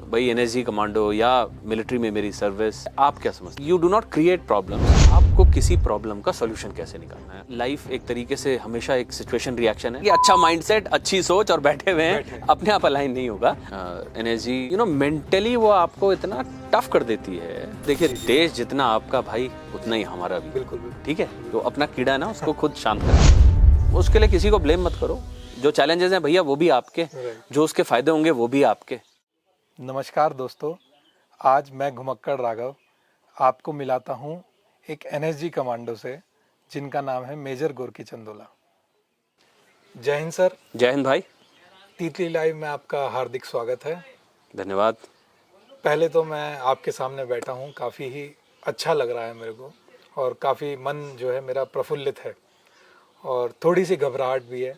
भाई NSG commando या military में मेरी सर्विस, आप क्या समझते हैं? You do not create problems, आपको किसी प्रॉब्लम का सॉल्यूशन कैसे निकालना है। लाइफ एक तरीके से हमेशा एक सिचुएशन रिएक्शन है कि अच्छा माइंडसेट, अच्छी सोच और बैठे हुए हैं अपने आप अलाइन नहीं होगा। एनएसजी मेंटली वो आपको इतना टफ कर देती है। देखिए, देश जितना आपका भाई उतना ही हमारा भी। बिल्कुल। ठीक है, तो अपना कीड़ा है ना, उसको खुद शांत करो। उसके लिए किसी को ब्लेम मत करो। जो चैलेंजेस हैं भैया वो भी आपके, जो उसके फायदे होंगे वो भी आपके। नमस्कार दोस्तों, आज मैं घुमक्कड़ राघव आपको मिलाता हूँ एक एनएसजी कमांडो से जिनका नाम है मेजर गोरकी चंदोला। जय हिंद सर। जय हिंद भाई। तितली लाइव में आपका हार्दिक स्वागत है। धन्यवाद। पहले तो मैं आपके सामने बैठा हूँ, काफ़ी ही अच्छा लग रहा है मेरे को और काफ़ी मन जो है मेरा प्रफुल्लित है और थोड़ी सी घबराहट भी है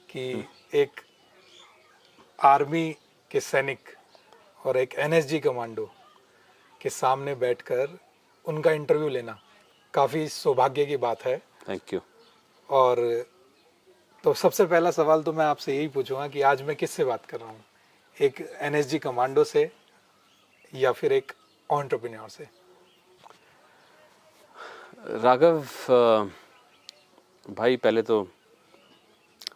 कि एक आर्मी के सैनिक और एक एनएसजी कमांडो के सामने बैठकर उनका इंटरव्यू लेना काफ़ी सौभाग्य की बात है। Thank you. और तो सबसे पहला सवाल तो मैं आपसे यही पूछूंगा कि आज मैं किससे बात कर रहा हूँ, एक एनएसजी कमांडो से या फिर एक एंटरप्रेन्योर से? राघव भाई, पहले तो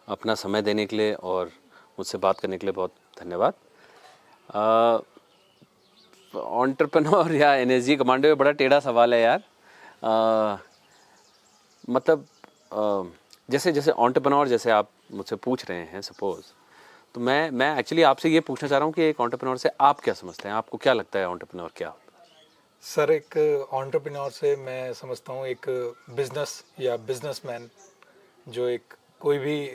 अपना समय देने के लिए और मुझसे बात करने के लिए बहुत धन्यवाद। एंटरप्रेन्योर या एनएसजी कमांडो, ये बड़ा टेढ़ा सवाल है यार। मतलब जैसे जैसे एंटरप्रेन्योर जैसे आप मुझसे पूछ रहे हैं सपोज, तो मैं एक्चुअली आपसे ये पूछना चाह रहा हूँ कि एक एंटरप्रेन्योर से आप क्या समझते हैं? आपको क्या लगता है एंटरप्रेन्योर क्या होता है? सर, एक एंटरप्रेन्योर से मैं समझता हूँ एक बिजनेस या बिजनेसमैन जो एक कोई भी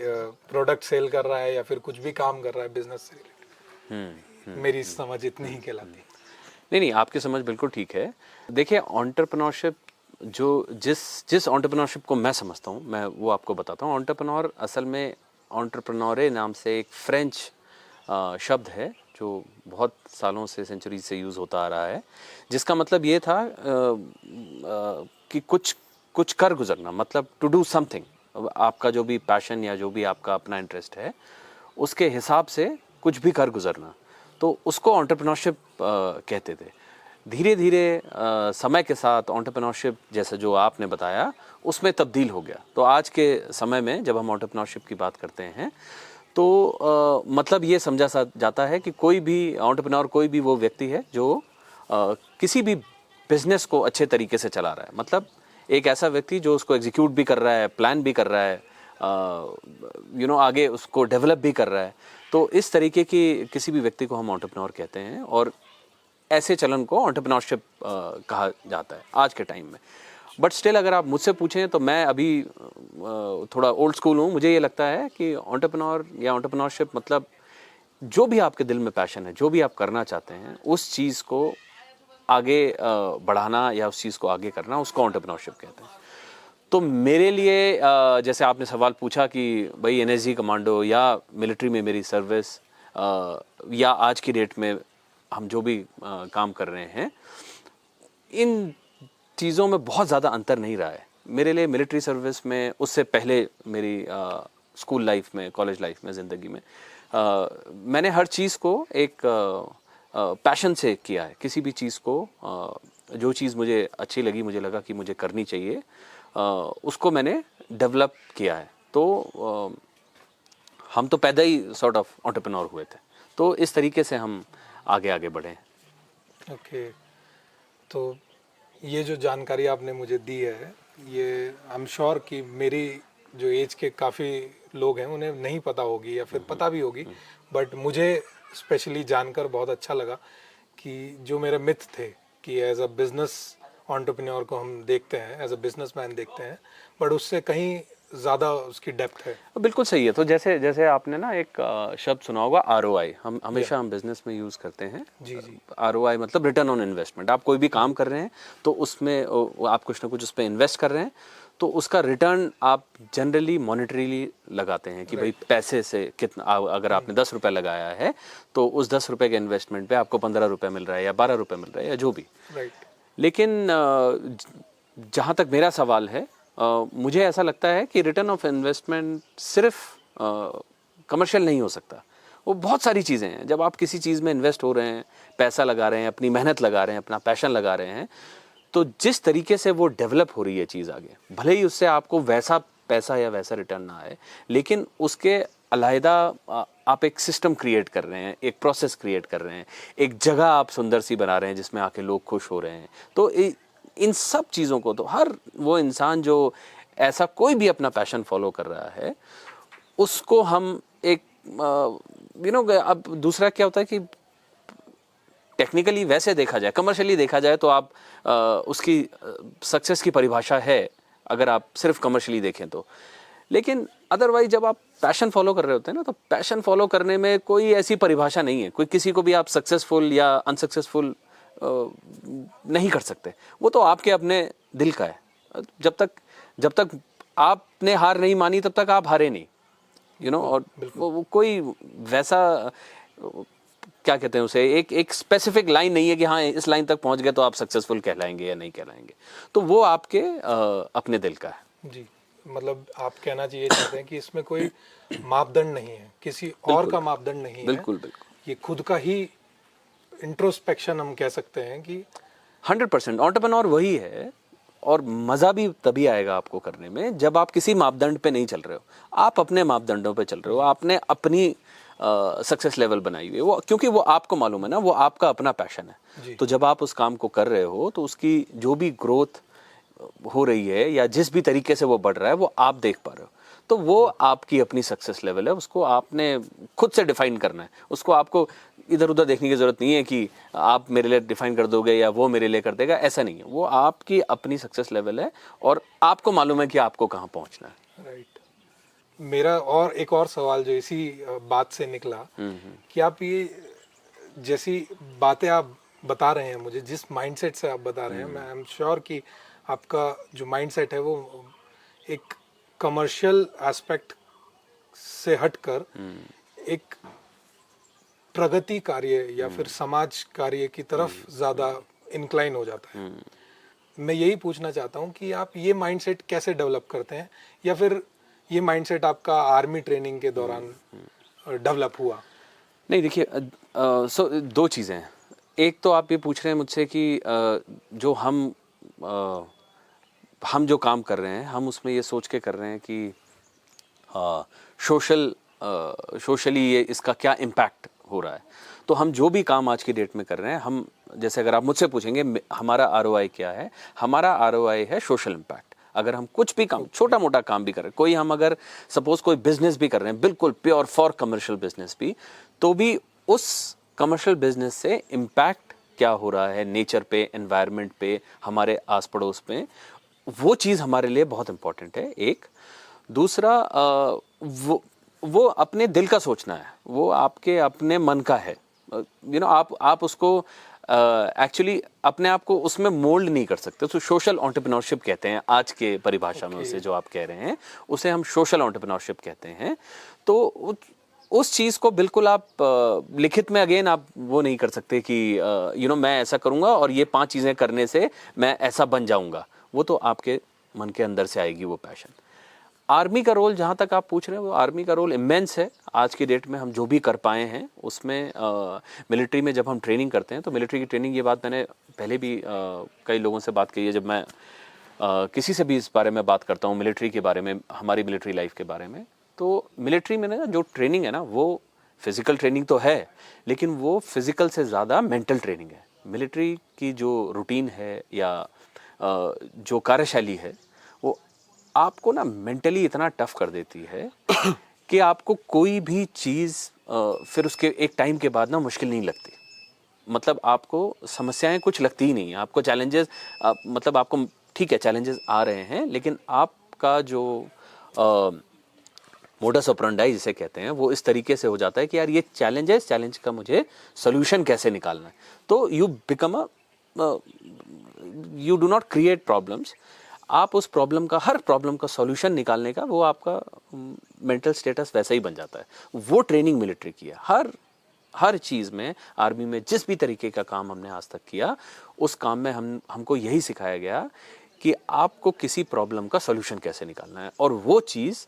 प्रोडक्ट सेल कर रहा है या फिर कुछ भी काम कर रहा है बिजनेस से रिलेटेड। मेरी समझ इतनी ही कहलाती है। नहीं, आपकी समझ बिल्कुल ठीक है। देखिए, एंटरप्रेन्योरशिप जो जिस एंटरप्रेन्योरशिप को मैं समझता हूँ, मैं वो आपको बताता हूँ। एंटरप्रेन्योर असल में एंटरप्रेन्योरे नाम से एक फ्रेंच शब्द है जो बहुत सालों से, सेंचुरी से यूज़ होता आ रहा है, जिसका मतलब ये था कि कुछ कर गुजरना, मतलब टू डू समथिंग। आपका जो भी पैशन या जो भी आपका अपना इंटरेस्ट है उसके हिसाब से कुछ भी कर गुजरना, तो उसको एंटरप्रेन्योरशिप कहते थे। धीरे धीरे समय के साथ एंटरप्रेन्योरशिप जैसे जो आपने बताया उसमें तब्दील हो गया। तो आज के समय में जब हम एंटरप्रेन्योरशिप की बात करते हैं तो मतलब ये समझा जाता है कि कोई भी एंटरप्रेन्योर, कोई भी वो व्यक्ति है जो किसी भी बिजनेस को अच्छे तरीके से चला रहा है। मतलब एक ऐसा व्यक्ति जो उसको एग्जीक्यूट भी कर रहा है, प्लान भी कर रहा है, आगे उसको डेवलप भी कर रहा है। तो इस तरीके की किसी भी व्यक्ति को हम एंटरप्रेन्योर कहते हैं और ऐसे चलन को एंटरप्रेन्योरशिप कहा जाता है आज के टाइम में। बट स्टिल अगर आप मुझसे पूछें तो मैं अभी थोड़ा ओल्ड स्कूल हूँ। मुझे ये लगता है कि एंटरप्रेन्योर या एंटरप्रेन्योरशिप मतलब जो भी आपके दिल में पैशन है, जो भी आप करना चाहते हैं, उस चीज़ को आगे बढ़ाना या उस चीज़ को आगे करना, उसको एंटरप्रेन्योरशिप कहते हैं। तो मेरे लिए जैसे आपने सवाल पूछा कि भाई एनएसजी कमांडो या मिलिट्री में मेरी सर्विस या आज की डेट में हम जो भी काम कर रहे हैं, इन चीज़ों में बहुत ज़्यादा अंतर नहीं रहा है मेरे लिए। मिलिट्री सर्विस में, उससे पहले मेरी स्कूल लाइफ में, कॉलेज लाइफ में, ज़िंदगी में मैंने हर चीज़ को एक पैशन से किया है। किसी भी चीज़ को जो चीज़ मुझे अच्छी लगी, मुझे लगा कि मुझे करनी चाहिए, उसको मैंने डेवलप किया है। तो हम तो पैदा ही सॉर्ट ऑफ एंटरप्रेन्योर हुए थे, तो इस तरीके से हम आगे बढ़े। ओके, तो ये जो जानकारी आपने मुझे दी है, ये आई एम श्योर कि मेरी जो एज के काफ़ी लोग हैं उन्हें नहीं पता होगी या फिर पता भी होगी, बट मुझे स्पेशली जानकर बहुत अच्छा लगा कि जो मेरे मिथ थे कि एज अ बिजनेस एंटरप्रेन्योर को हम देखते हैं, एज अ बिजनेसमैन देखते हैं, बट उससे कहीं ज़्यादा उसकी डेप्थ है। बिल्कुल सही है। तो जैसे जैसे आपने ना एक शब्द सुना होगा, ROI। हम हमेशा हम बिजनेस में यूज़ करते हैं। जी जी। ROI मतलब रिटर्न ऑन इन्वेस्टमेंट। आप कोई भी काम कर रहे हैं तो उसमें आप कुछ ना कुछ उस पर इन्वेस्ट कर रहे हैं, तो उसका रिटर्न आप जनरली मॉनेटरीली लगाते हैं कि भाई पैसे से कितना, अगर आपने 10 रुपये लगाया है तो उस 10 रुपये के इन्वेस्टमेंट पे आपको 15 रुपये मिल रहा है या 12 रुपये मिल रहा है या जो भी। लेकिन जहाँ तक मेरा सवाल है, मुझे ऐसा लगता है कि रिटर्न ऑफ इन्वेस्टमेंट सिर्फ कमर्शियल नहीं हो सकता, वो बहुत सारी चीज़ें हैं। जब आप किसी चीज़ में इन्वेस्ट हो रहे हैं, पैसा लगा रहे हैं, अपनी मेहनत लगा रहे हैं, अपना पैशन लगा रहे हैं, तो जिस तरीके से वो डेवलप हो रही है चीज़ आगे, भले ही उससे आपको वैसा पैसा या वैसा रिटर्न ना आए, लेकिन उसके अलहदा आप एक सिस्टम क्रिएट कर रहे हैं, एक प्रोसेस क्रिएट कर रहे हैं, एक जगह आप सुंदर सी बना रहे हैं जिसमें आके लोग खुश हो रहे हैं। तो इन सब चीज़ों को तो हर वो इंसान जो ऐसा कोई भी अपना पैशन फॉलो कर रहा है, उसको हम एक अब दूसरा क्या होता है कि टेक्निकली वैसे देखा जाए, कमर्शियली देखा जाए तो आप उसकी सक्सेस की परिभाषा है अगर आप सिर्फ कमर्शियली देखें तो। लेकिन अदरवाइज जब आप पैशन फॉलो कर रहे होते हैं ना, तो पैशन फॉलो करने में कोई ऐसी परिभाषा नहीं है, कोई किसी को भी आप सक्सेसफुल या अनसक्सेसफुल नहीं कर सकते। वो तो आपके अपने दिल का है। जब तक आपने हार नहीं मानी तब तक आप हारे नहीं, और वो कोई वैसा क्या कहते हैं उसे, एक स्पेसिफिक लाइन नहीं है कि हाँ इस लाइन तक पहुंच गए तो आप सक्सेसफुल कहलाएंगे या नहीं कहलाएंगे। तो वो आपके अपने दिल का है। जी, मतलब आप कहना चाहिए चाहते हैं कि इसमें कोई मापदंड नहीं है, किसी और का मापदंड नहीं है। बिल्कुल। ये खुद का ही इंट्रोस्पेक्शन हम कह सकते हैं कि 100% एंटरप्रेन्योर वही है। और मज़ा भी तभी आएगा आपको करने में जब आप किसी मापदंड पे नहीं चल रहे हो, आप अपने मापदंडों पे चल रहे हो, आपने अपनी सक्सेस लेवल बनाई हुई है, वो क्योंकि वो आपको मालूम है ना, वो आपका अपना पैशन है। तो जब आप उस काम को कर रहे हो तो उसकी जो भी ग्रोथ हो रही है या जिस भी तरीके से वो बढ़ रहा है वो आप देख पा रहे हो, तो वो आपकी अपनी सक्सेस लेवल है। उसको आपने खुद से डिफाइन करना है। उसको आपको इधर उधर देखने की जरूरत नहीं है कि आप मेरे लिए डिफाइन कर दोगे या वो मेरे लिए कर देगा, ऐसा नहीं है। वो आपकी अपनी सक्सेस लेवल है और आपको मालूम है कि आपको कहाँ पहुँचना है। राइट। मेरा और एक और सवाल जो इसी बात से निकला कि आप ये जैसी बातें आप बता रहे हैं मुझे, जिस माइंडसेट से आप बता रहे हैं, मैं आई एम श्योर कि आपका जो माइंडसेट है वो एक कमर्शियल एस्पेक्ट से हटकर एक प्रगति कार्य या फिर समाज कार्य की तरफ ज्यादा इंक्लाइन हो जाता है। मैं यही पूछना चाहता हूँ कि आप ये माइंडसेट कैसे डेवलप करते हैं, या फिर ये माइंडसेट आपका आर्मी ट्रेनिंग के दौरान डेवलप हुआ? नहीं, देखिए, दो चीज़ें हैं। एक तो आप ये पूछ रहे हैं मुझसे कि जो हम जो काम कर रहे हैं, हम उसमें ये सोच के कर रहे हैं कि सोशली ये इसका क्या इम्पैक्ट हो रहा है। तो हम जो भी काम आज की डेट में कर रहे हैं, हम जैसे अगर आप मुझसे पूछेंगे हमारा ROI क्या है, हमारा ROI है सोशल इम्पैक्ट। अगर हम कुछ भी काम, छोटा मोटा काम भी कर रहे हैं, कोई हम अगर सपोज कोई बिजनेस भी कर रहे हैं, बिल्कुल प्योर फॉर कमर्शियल बिजनेस भी, तो भी उस कमर्शियल बिजनेस से इम्पैक्ट क्या हो रहा है नेचर पे, एनवायरनमेंट पे, हमारे आस पड़ोस पे, वो चीज़ हमारे लिए बहुत इंपॉर्टेंट है। एक दूसरा, वो अपने दिल का सोचना है, वो आपके अपने मन का है। आप उसको एक्चुअली अपने आप को उसमें मोल्ड नहीं कर सकते। तो सोशल एंटरप्रेन्योरशिप कहते हैं आज के परिभाषा में उसे, जो आप कह रहे हैं उसे हम सोशल एंटरप्रेन्योरशिप कहते हैं। तो उस चीज़ को बिल्कुल आप लिखित में अगेन आप वो नहीं कर सकते कि मैं ऐसा करूँगा और ये 5 चीज़ें करने से मैं ऐसा बन जाऊँगा। वो तो आपके मन के अंदर से आएगी वो पैशन। आर्मी का रोल, जहाँ तक आप पूछ रहे हैं, वो आर्मी का रोल इमेंस है। आज की डेट में हम जो भी कर पाए हैं उसमें, मिलिट्री में जब हम ट्रेनिंग करते हैं तो मिलिट्री की ट्रेनिंग, ये बात मैंने पहले भी कई लोगों से बात की है। जब मैं किसी से भी इस बारे में बात करता हूँ, मिलिट्री के बारे में, हमारी मिलिट्री लाइफ के बारे में, तो मिलिट्री में ना जो ट्रेनिंग है ना, वो फिज़िकल ट्रेनिंग तो है, लेकिन वो फिज़िकल से ज़्यादा मेंटल ट्रेनिंग है। मिलिट्री की जो रूटीन है या जो कार्यशैली है, वो आपको ना मेंटली इतना टफ कर देती है कि आपको कोई भी चीज़ फिर उसके एक टाइम के बाद ना मुश्किल नहीं लगती। मतलब आपको समस्याएं कुछ लगती ही नहीं, आपको चैलेंजेस, मतलब आपको ठीक है चैलेंजेस आ रहे हैं, लेकिन आपका जो मोडस ऑपरेंडाई जिसे कहते हैं, वो इस तरीके से हो जाता है कि यार ये चैलेंज है, इस चैलेंज का मुझे सोल्यूशन कैसे निकालना है। तो you do not create problems, आप उस प्रॉब्लम का, हर प्रॉब्लम का सॉल्यूशन निकालने का वो आपका मेंटल स्टेटस वैसा ही बन जाता है। वो ट्रेनिंग मिलिट्री की है। हर चीज़ में, आर्मी में जिस भी तरीके का काम हमने आज तक किया, उस काम में हमको यही सिखाया गया कि आपको किसी प्रॉब्लम का सॉल्यूशन कैसे निकालना है। और वो चीज़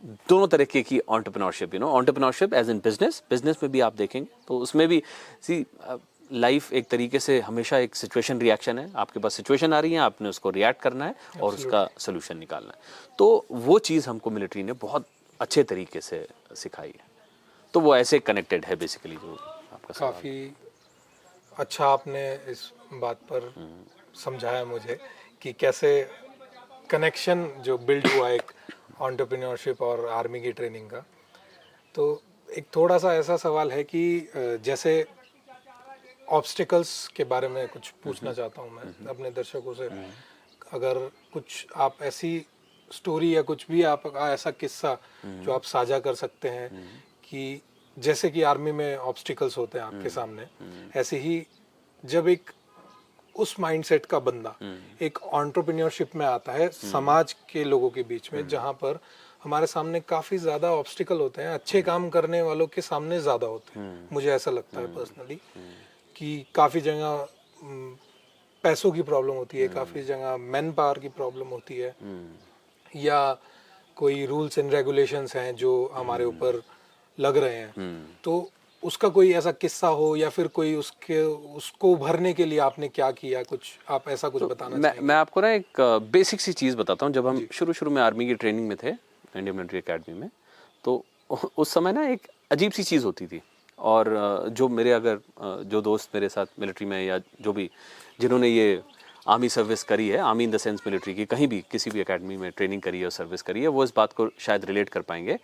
दोनों तरीके की entrepreneurship, entrepreneurship as in business, business में भी आप देखेंगे तो उसमें भी सी लाइफ एक तरीके से हमेशा एक सिचुएशन रिएक्शन है। आपके पास सिचुएशन आ रही है, आपने उसको रिएक्ट करना है और उसका सोल्यूशन निकालना है। तो वो चीज़ हमको मिलिट्री ने बहुत अच्छे तरीके से सिखाई है। तो वो ऐसे कनेक्टेड है बेसिकली जो आपका सवाल। काफ़ी अच्छा आपने इस बात पर समझाया मुझे कि कैसे कनेक्शन जो बिल्ड हुआ एक एंटरप्रेन्योरशिप और आर्मी की ट्रेनिंग का। तो एक थोड़ा सा ऐसा सवाल है कि जैसे ऑब्स्टिकल्स के बारे में कुछ पूछना चाहता हूँ मैं अपने दर्शकों से। अगर कुछ आप ऐसी स्टोरी या कुछ भी आप ऐसा किस्सा जो आप साझा कर सकते हैं कि जैसे कि आर्मी में ऑब्स्टिकल्स होते हैं आपके सामने, ऐसे ही जब एक उस माइंडसेट का बंदा एक एंटरप्रेन्योरशिप में आता है समाज के लोगों के बीच में, जहां पर हमारे सामने काफी ज्यादा ऑब्स्टिकल होते हैं, अच्छे काम करने वालों के सामने ज्यादा होते हैं। मुझे ऐसा लगता है पर्सनली कि काफी जगह पैसों की प्रॉब्लम होती है, काफी जगह मैन पावर की प्रॉब्लम होती है, या कोई रूल्स एंड रेगुलेशंस हैं जो हमारे ऊपर लग रहे हैं। तो उसका कोई ऐसा किस्सा हो या फिर कोई उसको उभरने के लिए आपने क्या किया, कुछ आप ऐसा कुछ बताना चाहेंगे? मैं आपको ना एक बेसिक सी चीज़ बताता हूँ। जब हम शुरू में आर्मी की ट्रेनिंग में थे इंडियन मिलिट्री एकेडमी में, तो उस समय ना एक अजीब सी चीज़ होती थी। और जो मेरे जो दोस्त मेरे साथ मिलिट्री में या जो भी जिन्होंने ये आर्मी सर्विस करी है, army in the sense military की कहीं भी किसी भी एकेडमी में ट्रेनिंग करी है और सर्विस करी है, वो इस बात को शायद रिलेट कर पाएंगे।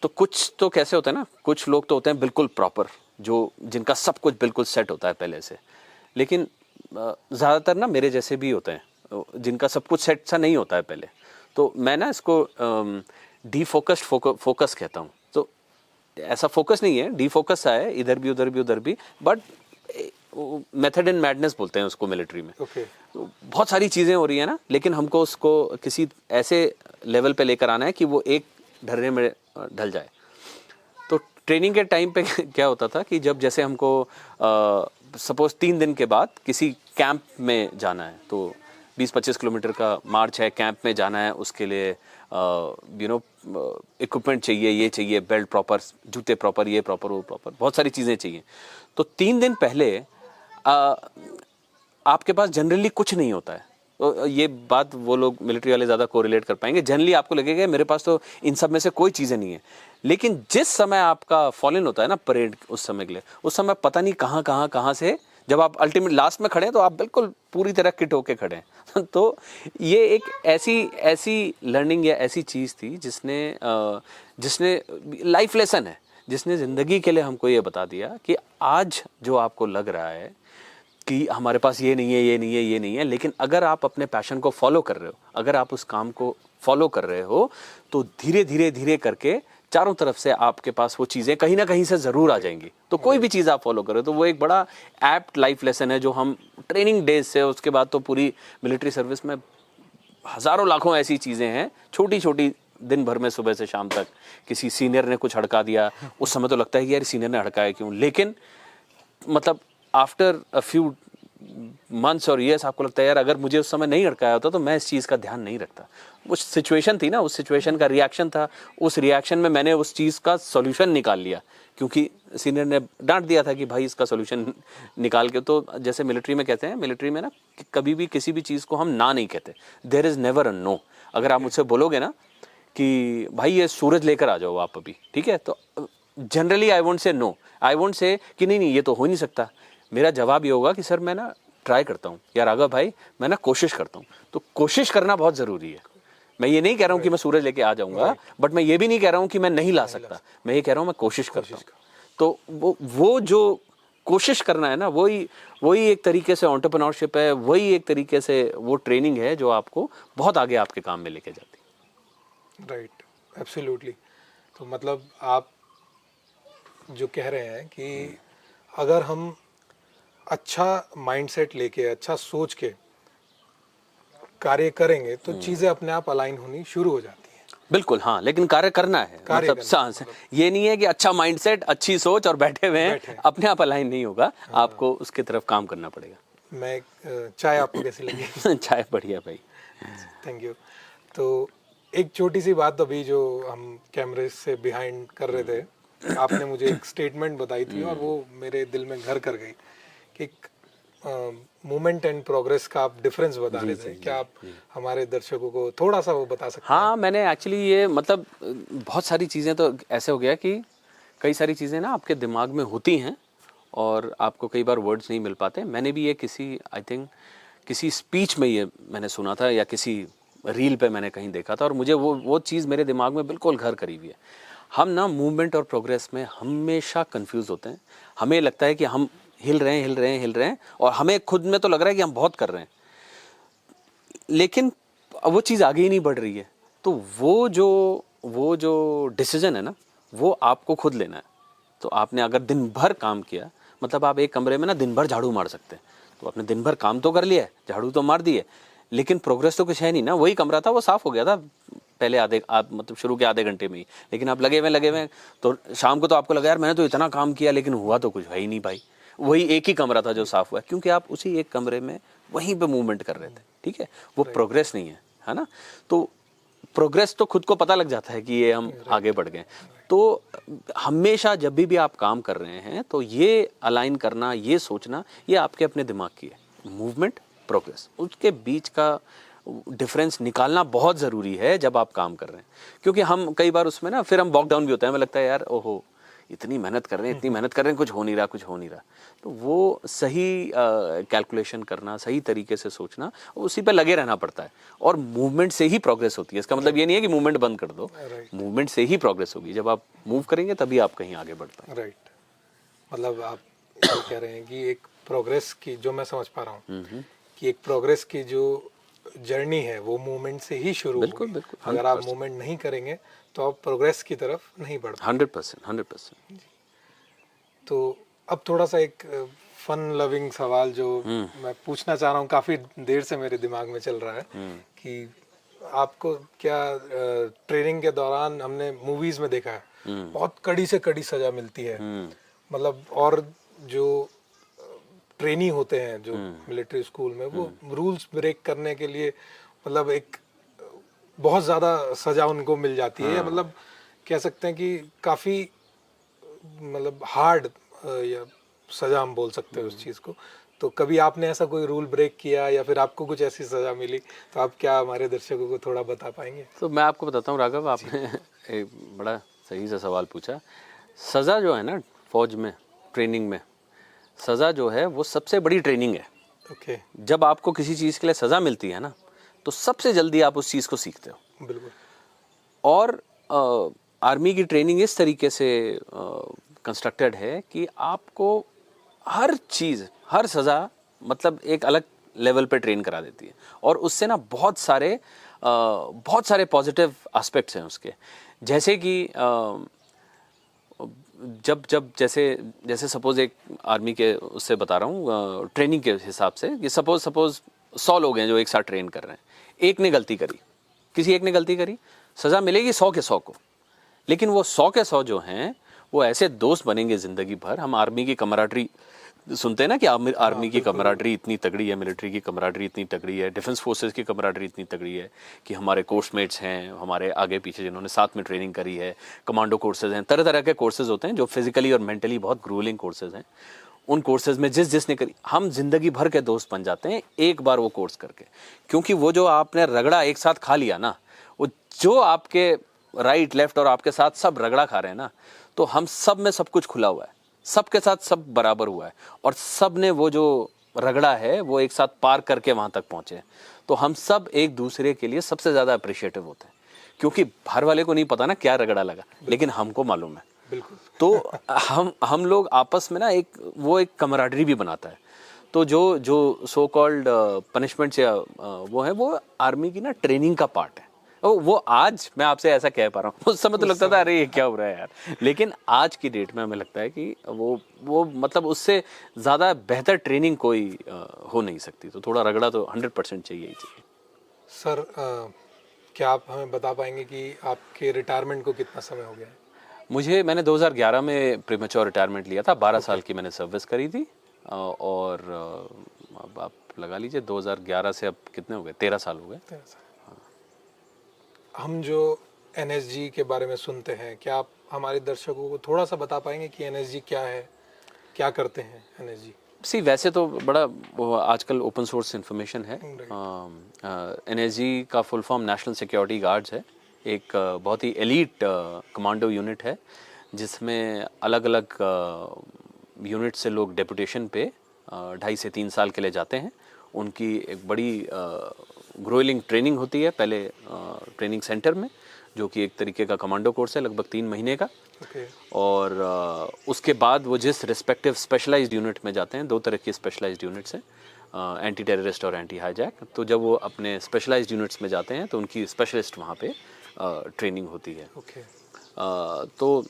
तो कुछ तो कैसे होता है ना, कुछ लोग तो होते हैं बिल्कुल प्रॉपर, जो जिनका सब कुछ बिल्कुल सेट होता है पहले से। लेकिन ज़्यादातर ना मेरे जैसे भी होते हैं जिनका सब कुछ सेट सा नहीं होता है पहले। तो मैं ना इसको डीफोकस्ड फोकस कहता हूँ। तो ऐसा फोकस नहीं है, डीफोकस सा है, इधर भी उधर भी उधर भी, बट मेथड एंड मैडनेस बोलते हैं उसको मिलिट्री में। तो बहुत सारी चीज़ें हो रही है ना, लेकिन हमको उसको किसी ऐसे लेवल पे लेकर आना है कि वो एक ढर्रे में ढल जाए। तो ट्रेनिंग के टाइम पे क्या होता था कि जब जैसे हमको सपोज 3 दिन के बाद किसी कैंप में जाना है, तो 20-25 किलोमीटर का मार्च है, कैंप में जाना है, उसके लिए इक्विपमेंट चाहिए, ये चाहिए, बेल्ट प्रॉपर, जूते प्रॉपर, ये प्रॉपर, वो प्रॉपर, बहुत सारी चीज़ें चाहिए। तो 3 दिन पहले आपके पास जनरली कुछ नहीं होता है। तो ये बात वो लोग मिलिट्री वाले ज़्यादा कोरिलेट कर पाएंगे। जनरली आपको लगेगा मेरे पास तो इन सब में से कोई चीज़ें नहीं है। लेकिन जिस समय आपका फॉल इन होता है ना परेड, उस समय के लिए, उस समय पता नहीं कहाँ से, जब आप अल्टीमेट लास्ट में खड़े हैं तो आप बिल्कुल पूरी तरह किट होके खड़े हैं। तो ये एक ऐसी लर्निंग या ऐसी चीज़ थी जिसने लाइफ लेसन है, जिसने ज़िंदगी के लिए हमको ये बता दिया कि आज जो आपको लग रहा है कि हमारे पास ये नहीं है, ये नहीं है, ये नहीं है, लेकिन अगर आप अपने पैशन को फॉलो कर रहे हो, अगर आप उस काम को फॉलो कर रहे हो, तो धीरे करके चारों तरफ से आपके पास वो चीज़ें कहीं ना कहीं से ज़रूर आ जाएंगी। तो कोई भी चीज़ आप फॉलो करो तो वो एक बड़ा एप्ट लाइफ लेसन है जो हम ट्रेनिंग डेज से, उसके बाद तो पूरी मिलिट्री सर्विस में हज़ारों लाखों ऐसी चीज़ें हैं, छोटी छोटी, दिन भर में सुबह से शाम तक किसी सीनियर ने कुछ हड़का दिया, उस समय तो लगता है कि यार सीनियर ने हड़काया क्यों, लेकिन मतलब आफ्टर अ फ्यू मंथ्स और ईयर्स आपको लगता है यार अगर मुझे उस समय नहीं अड़काया होता तो मैं इस चीज़ का ध्यान नहीं रखता। उस सिचुएशन थी ना, उस सिचुएशन का रिएक्शन था, उस रिएक्शन में मैंने उस चीज़ का सॉल्यूशन निकाल लिया, क्योंकि सीनियर ने डांट दिया था कि भाई इसका सॉल्यूशन निकाल के। तो जैसे मिलिट्री में कहते हैं, मिलिट्री में ना कभी भी किसी भी चीज़ को हम ना नहीं कहते, there is never a no. अगर आप मुझसे बोलोगे ना कि भाई ये सूरज लेकर आ जाओ आप अभी, ठीक है, तो generally I won't say no, I won't say कि नहीं ये तो हो नहीं सकता। मेरा जवाब ये होगा कि सर मैं ना ट्राई करता हूँ, या राघव भाई मैं ना कोशिश करता हूँ। तो कोशिश करना बहुत ज़रूरी है। मैं ये नहीं कह रहा हूँ कि मैं सूरज लेके आ जाऊँगा, बट मैं ये भी नहीं कह रहा हूँ कि मैं नहीं ला सकता, मैं ये कह रहा हूँ मैं कोशिश करता हूँ। तो वो जो कोशिश करना है ना, वही एक तरीके से एंटरप्रेन्योरशिप है, वही एक तरीके से वो ट्रेनिंग है जो आपको बहुत आगे आपके काम में लेके जाती है। Right, absolutely. तो मतलब आप जो कह रहे हैं कि अगर हम अच्छा माइंडसेट लेके, अच्छा सोच के कार्य करेंगे तो चीजें अपने आप अलाइन होनी शुरू हो जाती हैं। बिल्कुल, हाँ, लेकिन कार्य करना है, मतलब सांस, ये नहीं है कि अच्छा माइंडसेट, अच्छी सोच और बैठे हुए हैं, अपने आप अलाइन नहीं होगा। हाँ। आपको उसकी तरफ काम करना पड़ेगा। मैं चाय आपको कैसी लगी? चाय बढ़िया भाई, थैंक यू। तो एक छोटी सी बात अभी जो हम कैमरे से बिहाइंड कर रहे थे, आपने मुझे एक स्टेटमेंट बताई थी और वो मेरे दिल में घर कर गई कि मूवमेंट एंड प्रोग्रेस का आप डिफरेंस बता रहे थे। क्या आप हमारे दर्शकों को थोड़ा सा वो बता सकते हैं? हाँ, मैंने एक्चुअली ये मतलब बहुत सारी चीज़ें तो ऐसे हो गया कि कई सारी चीज़ें ना आपके दिमाग में होती हैं और आपको कई बार वर्ड्स नहीं मिल पाते। मैंने भी ये किसी आई थिंक किसी स्पीच में ये मैंने सुना था या किसी रील पे मैंने कहीं देखा था और मुझे वो चीज़ मेरे दिमाग में बिल्कुल घर करी हुई है। हम ना मूवमेंट और प्रोग्रेस में हमेशा कंफ्यूज होते हैं। हमें लगता है कि हम हिल रहे हैं और हमें खुद में तो लग रहा है कि हम बहुत कर रहे हैं, लेकिन वो चीज़ आगे ही नहीं बढ़ रही है। तो वो जो डिसीजन है ना, वो आपको खुद लेना है। तो आपने अगर दिन भर काम किया, मतलब आप एक कमरे में ना दिन भर झाड़ू मार सकते हैं, तो आपने दिन भर काम तो कर लिया है, झाड़ू तो मार दिए, लेकिन प्रोग्रेस तो कुछ है नहीं ना। वही कमरा था, वो साफ हो गया था पहले मतलब शुरू के आधे घंटे में ही, लेकिन आप लगे हुए तो शाम को तो आपको लगा यार मैंने तो इतना काम किया, लेकिन हुआ तो कुछ है ही नहीं भाई। वही एक ही कमरा था जो साफ हुआ, क्योंकि आप उसी एक कमरे में वहीं पे मूवमेंट कर रहे थे। ठीक है, वो प्रोग्रेस नहीं है ना। तो प्रोग्रेस तो खुद को पता लग जाता है कि ये हम आगे बढ़ गए। तो हमेशा जब भी आप काम कर रहे हैं तो ये अलाइन करना, ये सोचना, ये आपके अपने दिमाग की है। मूवमेंट, प्रोग्रेस, उसके बीच का डिफरेंस निकालना बहुत ज़रूरी है जब आप काम कर रहे हैं, क्योंकि हम कई बार उसमें ना फिर हम बॉक डाउन भी होते हैं। हमें लगता है यार ओहो इतनी मेहनत कर रहे हैं, कुछ हो नहीं रहा। तो वो सही कैलकुलेशन करना, सही तरीके से सोचना, उसी पे लगे रहना पड़ता है। और मूवमेंट से ही प्रोग्रेस होती है। इसका मतलब ये नहीं है कि मूवमेंट बंद कर दो, मूवमेंट से ही प्रोग्रेस होगी। जब आप मूव करेंगे तभी आप कहीं आगे बढ़ पाएंगे। राइट, मतलब आप ये कह रहे हैं कि एक प्रोग्रेस की, जो मैं समझ पा रहा हूँ कि एक प्रोग्रेस की जो जर्नी है वो मूवमेंट से ही शुरू बिल्कुल होगी। बिल्कुल, अगर आप मूवमेंट नहीं करेंगे तो आप प्रोग्रेस की तरफ नहीं बढ़ पाएंगे। 100%। तो अब थोड़ा सा एक फन लविंग सवाल जो मैं पूछना चाह रहा हूँ, काफी देर से मेरे दिमाग में चल रहा है कि आपको क्या ट्रेनिंग के दौरान, हमने मूवीज में देखा है बहुत कड़ी से कड़ी सजा मिलती है, मतलब, और जो ट्रेनी होते हैं जो मिलिट्री स्कूल में, वो रूल्स ब्रेक करने के लिए मतलब एक बहुत ज्यादा सजा उनको मिल जाती है, या मतलब कह सकते हैं कि काफी मतलब हार्ड या सजा हम बोल सकते हैं उस चीज को। तो कभी आपने ऐसा कोई रूल ब्रेक किया या फिर आपको कुछ ऐसी सजा मिली, तो आप क्या हमारे दर्शकों को थोड़ा बता पाएंगे? तो मैं आपको बताता हूँ राघव, आपने एक बड़ा सही सा सवाल पूछा। सज़ा जो है ना फौज में, ट्रेनिंग में, सज़ा जो है वो सबसे बड़ी ट्रेनिंग है। ओके, जब आपको किसी चीज़ के लिए सज़ा मिलती है ना, तो सबसे जल्दी आप उस चीज़ को सीखते हो। बिल्कुल। और आर्मी की ट्रेनिंग इस तरीके से कंस्ट्रक्टेड है कि आपको हर चीज़, हर सज़ा मतलब एक अलग लेवल पे ट्रेन करा देती है, और उससे ना बहुत सारे पॉजिटिव एस्पेक्ट्स हैं उसके। जैसे कि जब जैसे सपोज एक आर्मी के उससे बता रहा हूँ ट्रेनिंग के हिसाब से, कि सपोज 100 लोग हैं जो एक साथ ट्रेन कर रहे हैं, एक ने गलती करी, किसी एक ने गलती करी, सज़ा मिलेगी 100 के 100 को। लेकिन वो 100 के 100 जो हैं वो ऐसे दोस्त बनेंगे ज़िंदगी भर। हम आर्मी की कमराडरी सुनते हैं ना कि आर्मी की कमराडरी इतनी तगड़ी है, मिलिट्री की कमराडरी इतनी तगड़ी है, डिफेंस फोर्सेस की कमराडरी इतनी तगड़ी है कि हमारे कोर्समेट्स हैं, हमारे आगे पीछे जिन्होंने साथ में ट्रेनिंग करी है, कमांडो कोर्सेज हैं, तरह तरह के कोर्सेज होते हैं जो फिजिकली और मेंटली बहुत ग्रूलिंग कोर्सेज हैं। उन कोर्सेज में जिसने करी, हम जिंदगी भर के दोस्त बन जाते हैं एक बार वो कोर्स करके। क्योंकि वो जो आपने रगड़ा एक साथ खा लिया ना, वो जो आपके राइट लेफ्ट और आपके साथ सब रगड़ा खा रहे हैं ना, तो हम सब में सब कुछ खुला हुआ है, सबके साथ सब बराबर हुआ है, और सब ने वो जो रगड़ा है वो एक साथ पार करके वहां तक पहुंचे। तो हम सब एक दूसरे के लिए सबसे ज्यादा अप्रिशिएटिव होते हैं, क्योंकि बाहर वाले को नहीं पता ना क्या रगड़ा लगा, लेकिन हमको मालूम है। बिल्कुल। तो हम लोग आपस में ना एक कमराडरी भी बनाता है। तो जो सो कॉल्ड पनिशमेंट्स या वो आर्मी की ना ट्रेनिंग का पार्ट है। वो आज मैं आपसे ऐसा कह पा रहा हूँ, उस समय तो लगता था अरे ये क्या हो रहा है यार, लेकिन आज की डेट में हमें लगता है कि वो मतलब उससे ज़्यादा बेहतर ट्रेनिंग कोई हो नहीं सकती। तो थोड़ा रगड़ा तो 100% चाहिए ही चाहिए। सर, क्या आप हमें बता पाएंगे कि आपके रिटायरमेंट को कितना समय हो गया है? मैंने 2011 में प्रीमेच्योर रिटायरमेंट लिया था। 12 साल की मैंने सर्विस करी थी, और अब आप लगा लीजिए 2011 से अब कितने हो गए, 13 साल हो गए। हम जो एनएसजी के बारे में सुनते हैं, क्या आप हमारे दर्शकों को थोड़ा सा बता पाएंगे कि एनएसजी क्या है, क्या करते हैं एनएसजी? सी वैसे तो बड़ा वो आजकल ओपन सोर्स इन्फॉर्मेशन है। एनएसजी का full form national security guards है। एक बहुत ही एलीट कमांडो यूनिट है जिसमें अलग अलग यूनिट से लोग डेपुटेशन पे 2.5 से 3 साल के लिए जाते हैं। उनकी एक बड़ी ग्रोइलिंग ट्रेनिंग होती है पहले ट्रेनिंग सेंटर में, जो कि एक तरीके का कमांडो कोर्स है लगभग 3 महीने का। और उसके बाद वो जिस रिस्पेक्टिव स्पेशलाइज्ड यूनिट में जाते हैं, 2 तरह की स्पेशलाइज्ड यूनिट्स हैं, एंटी टेररिस्ट और एंटी हाईजैक। तो जब वो अपने स्पेशलाइज्ड यूनिट्स में जाते हैं तो उनकी स्पेशलिस्ट वहाँ पे ट्रेनिंग होती है। तो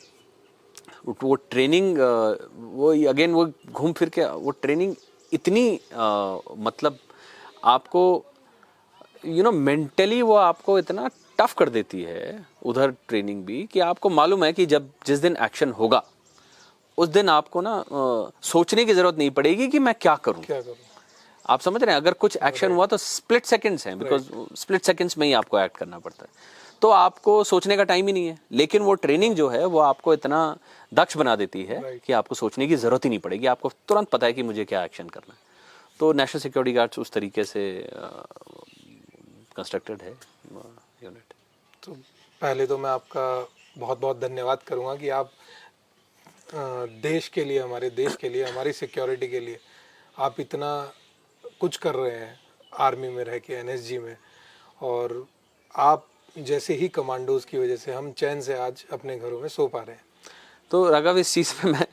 वो ट्रेनिंग वो अगेन वो घूम फिर के वो ट्रेनिंग इतनी मतलब आपको मेंटली वो आपको इतना टफ कर देती है उधर ट्रेनिंग भी, कि आपको मालूम है कि जब जिस दिन एक्शन होगा उस दिन आपको ना सोचने की जरूरत नहीं पड़ेगी कि मैं क्या करूं। आप समझ रहे हैं? अगर कुछ एक्शन हुआ तो स्प्लिट सेकंड्स हैं, बिकॉज स्प्लिट सेकंड्स में ही आपको एक्ट करना पड़ता है, तो आपको सोचने का टाइम ही नहीं है। लेकिन वो ट्रेनिंग जो है वो आपको इतना दक्ष बना देती है कि आपको सोचने की जरूरत ही नहीं पड़ेगी, आपको तुरंत पता है कि मुझे क्या एक्शन करना है। तो नेशनल सिक्योरिटी गार्ड्स उस तरीके से कंस्ट्रक्टेड है यूनिट। तो पहले तो मैं आपका बहुत बहुत धन्यवाद करूंगा कि आप देश के लिए, हमारे देश के लिए, हमारी सिक्योरिटी के लिए आप इतना कुछ कर रहे हैं आर्मी में रह के, एनएसजी में। और आप जैसे ही कमांडोज की वजह से हम चैन से आज अपने घरों में सो पा रहे हैं। तो राघव, इस चीज़ में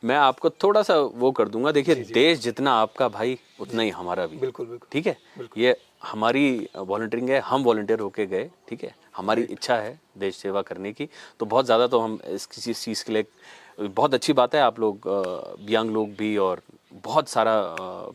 मैं आपको थोड़ा सा वो कर दूंगा। देखिए, देश जितना आपका भाई उतना ही हमारा भी। बिल्कुल बिल्कुल, ठीक है। ये हमारी वॉलंटियरिंग है, हम वॉलंटियर होके गए। ठीक है, हमारी इच्छा है देश सेवा करने की, तो बहुत ज़्यादा तो हम इस किसी चीज़ के लिए बहुत अच्छी बात है। आप लोग यंग लोग भी, और बहुत सारा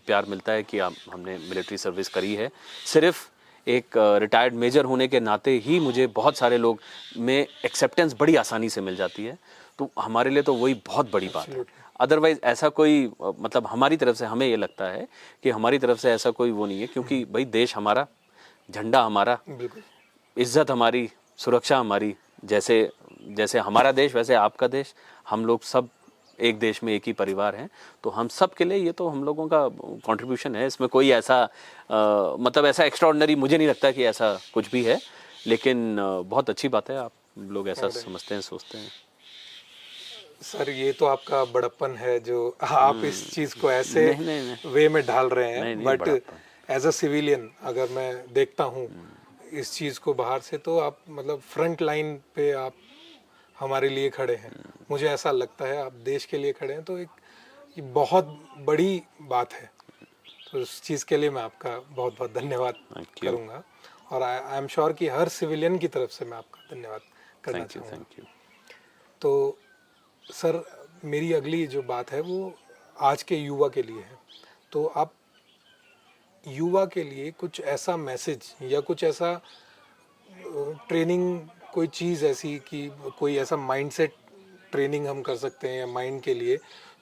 प्यार मिलता है कि हमने मिलिट्री सर्विस करी है। सिर्फ एक रिटायर्ड मेजर होने के नाते ही मुझे बहुत सारे लोग में एक्सेप्टेंस बड़ी आसानी से मिल जाती है, तो हमारे लिए तो वही बहुत बड़ी बात है। अदरवाइज ऐसा कोई मतलब हमारी तरफ से हमें ये लगता है कि हमारी तरफ से ऐसा कोई वो नहीं है, क्योंकि भाई देश हमारा, झंडा हमारा, इज्जत हमारी, सुरक्षा हमारी। जैसे जैसे हमारा देश वैसे आपका देश, हम लोग सब एक देश में एक ही परिवार हैं। तो हम सब के लिए ये तो हम लोगों का कंट्रीब्यूशन है। इसमें कोई ऐसा मतलब ऐसा एक्स्ट्राऑर्डिनरी मुझे नहीं लगता कि ऐसा कुछ भी है। लेकिन बहुत अच्छी बात है, आप लोग ऐसा समझते हैं, सोचते हैं। सर, ये तो आपका बड़प्पन है जो आप इस चीज को ऐसे वे में ढाल रहे हैं। बट एज अ सिविलियन अगर मैं देखता हूँ इस चीज को बाहर से, तो आप मतलब फ्रंट लाइन पे आप हमारे लिए खड़े हैं। मुझे ऐसा लगता है आप देश के लिए खड़े हैं, तो एक ये बहुत बड़ी बात है। तो इस चीज़ के लिए मैं आपका बहुत बहुत धन्यवाद करूंगा, और आई एम श्योर कि हर सिविलियन की तरफ से मैं आपका धन्यवाद करना चाहूँगा। तो सर, मेरी अगली जो बात है वो आज के युवा के लिए है। तो आप युवा के लिए कुछ ऐसा मैसेज या कुछ ऐसा ट्रेनिंग, कोई चीज़ ऐसी कि कोई ऐसा माइंडसेट ट्रेनिंग हम कर सकते हैं या माइंड के लिए,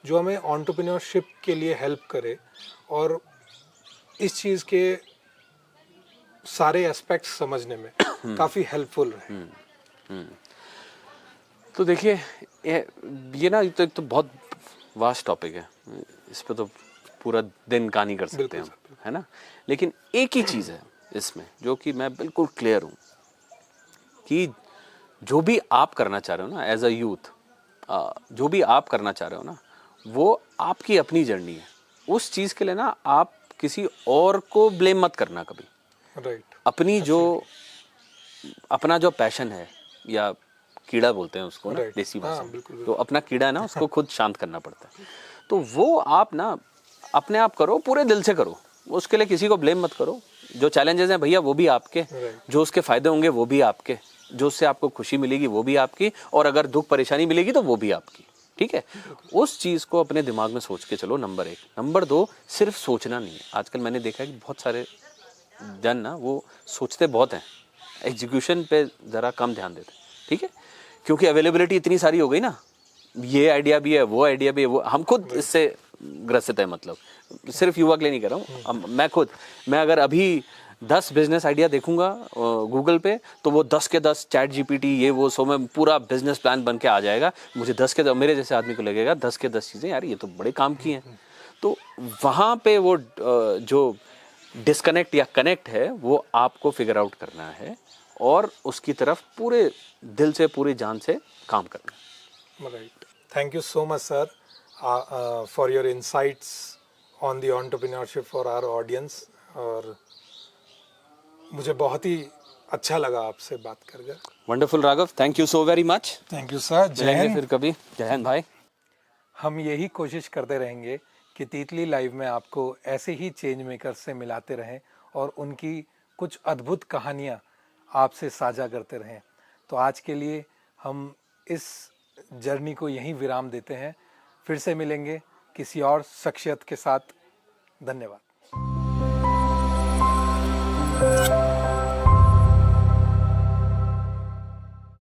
जो हमें एंटरप्रेन्योरशिप के लिए हेल्प करे और इस चीज़ के सारे एस्पेक्ट्स समझने में काफ़ी हेल्पफुल रहे? तो देखिए, ये ना तो एक तो बहुत वास्ट टॉपिक है, इस पे तो पूरा दिन कहानी कर सकते हैं हम, है ना। लेकिन एक ही चीज़ है इसमें जो कि मैं बिल्कुल क्लियर हूँ कि जो भी आप करना चाह रहे हो ना एज अ यूथ, जो भी आप करना चाह रहे हो ना, वो आपकी अपनी जर्नी है। उस चीज़ के लिए ना आप किसी और को ब्लेम मत करना कभी। राइट। अपनी जो अपना जो पैशन है, या कीड़ा बोलते हैं उसको ना देसी भाषा में, तो अपना कीड़ा है ना, उसको खुद शांत करना पड़ता है। तो वो आप ना अपने आप करो, पूरे दिल से करो, उसके लिए किसी को ब्लेम मत करो। जो चैलेंजेस हैं भैया वो भी आपके, जो उसके फायदे होंगे वो भी आपके, जो उससे आपको खुशी मिलेगी वो भी आपकी, और अगर दुख परेशानी मिलेगी तो वो भी आपकी। ठीक है, उस चीज़ को अपने दिमाग में सोच के चलो, नंबर 1। नंबर 2, सिर्फ सोचना नहीं है। आजकल मैंने देखा है कि बहुत सारे जन ना वो सोचते बहुत हैं, एग्जीक्यूशन पे ज़रा कम ध्यान देते हैं। ठीक है, क्योंकि अवेलेबिलिटी इतनी सारी हो गई ना, ये आइडिया भी है, वो आइडिया भी है, वो हम खुद इससे ग्रसित है। मतलब सिर्फ युवा के लिए नहीं कर रहा हूँ, मैं खुद, मैं अगर अभी 10 बिजनेस आइडिया देखूंगा गूगल पे, तो वो 10 के 10 चैट जीपीटी ये वो सो में पूरा बिजनेस प्लान बन के आ जाएगा। मुझे 10 के 10 मेरे जैसे आदमी को लगेगा 10 के 10 चीज़ें यार ये तो बड़े काम की हैं। तो वहाँ पे वो जो डिस्कनेक्ट या कनेक्ट है वो आपको फिगर आउट करना है और उसकी तरफ पूरे दिल से पूरी जान से काम करना। Right, thank you so much sir for your insights on the entrepreneurship for our audience. और मुझे बहुत ही अच्छा लगा आपसे बात करके। Wonderful Raghav, thank you so very much. Thank you sir. जय मिलेंगे हिंद। फिर कभी। जय हिंद भाई। हम यही कोशिश करते रहेंगे कि तीतली लाइव में आपको ऐसे ही चेंज मेकर्स से मिलाते रहें और उनकी कुछ अद्भुत कहानियाँ आपसे साझा करते रहें। तो आज के लिए हम इस जर्नी को यहीं विराम देते हैं। फिर से मिलेंगे किसी और शख्सियत के साथ। धन्यवाद।